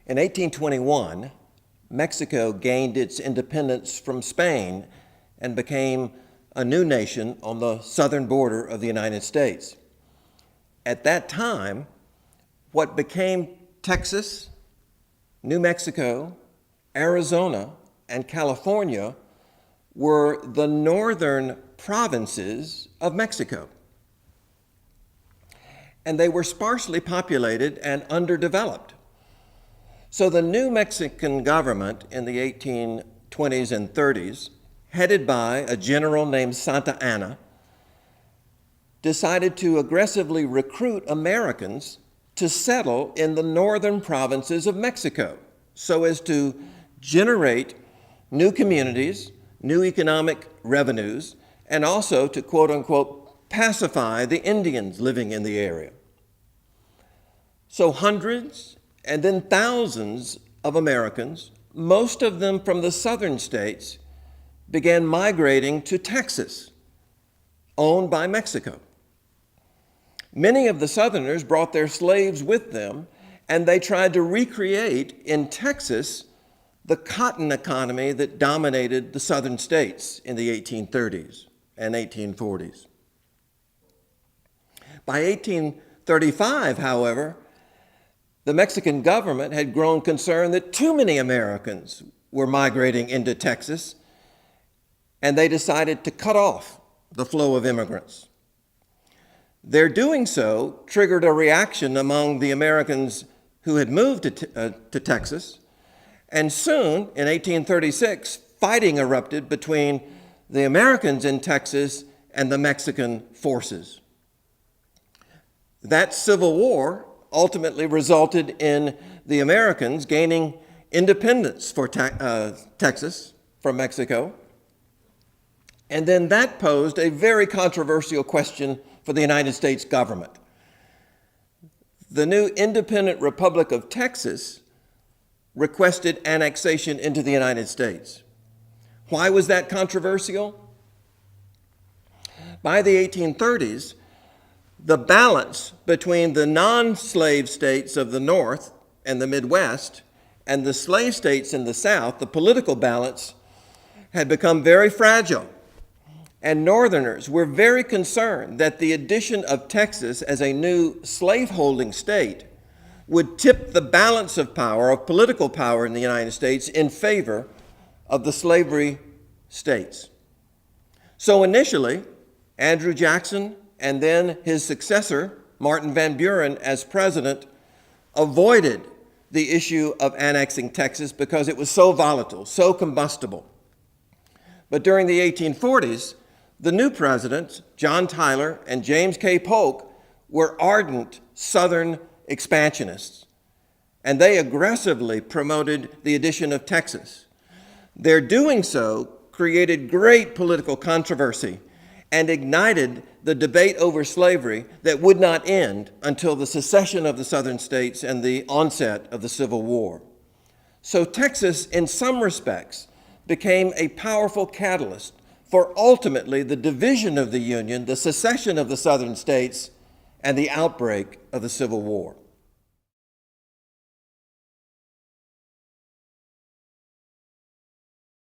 In 1821, Mexico gained its independence from Spain and became a new nation on the southern border of the United States. At that time, what became Texas, New Mexico, Arizona, and California were the northern provinces of Mexico. And they were sparsely populated and underdeveloped. So the new Mexican government in the 1820s and 30s, headed by a general named Santa Anna, decided to aggressively recruit Americans to settle in the northern provinces of Mexico so as to generate new communities, new economic revenues, and also to, quote unquote, pacify the Indians living in the area. So hundreds and then thousands of Americans, most of them from the southern states, began migrating to Texas, owned by Mexico. Many of the Southerners brought their slaves with them, and they tried to recreate in Texas the cotton economy that dominated the southern states in the 1830s and 1840s. By 1835, however, the Mexican government had grown concerned that too many Americans were migrating into Texas, and they decided to cut off the flow of immigrants. Their doing so triggered a reaction among the Americans who had moved to Texas, and soon, in 1836, fighting erupted between the Americans in Texas and the Mexican forces. That civil war ultimately resulted in the Americans gaining independence for Texas from Mexico. And then that posed a very controversial question for the United States government. The new independent Republic of Texas requested annexation into the United States. Why was that controversial? By the 1830s, the balance between the non-slave states of the North and the Midwest and the slave states in the South, the political balance, had become very fragile. And Northerners were very concerned that the addition of Texas as a new slaveholding state would tip the balance of power, of political power in the United States in favor of the slavery states. So initially, Andrew Jackson and then his successor, Martin Van Buren, as president, avoided the issue of annexing Texas because it was so volatile, so combustible. But during the 1840s, the new presidents, John Tyler and James K. Polk, were ardent Southern expansionists, and they aggressively promoted the addition of Texas. Their doing so created great political controversy and ignited the debate over slavery that would not end until the secession of the southern states and the onset of the Civil War. So Texas, in some respects, became a powerful catalyst for ultimately the division of the Union, the secession of the southern states, and the outbreak of the Civil War.